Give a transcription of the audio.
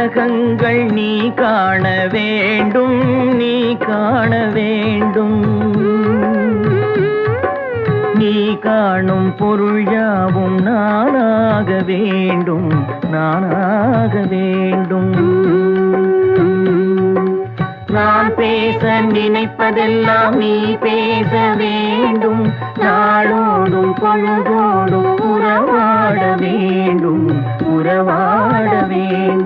உலகங்கள் நீ காண வேண்டும், நீ காண வேண்டும். நீ காணும் பொருள் யாவும் நானாக வேண்டும், நானாக வேண்டும். நான் பேச நினைப்பதெல்லாம் நீ பேச வேண்டும். நாளோடும் பொழுதோடும் உறவாட வேண்டும், உறவாட வேண்டும்.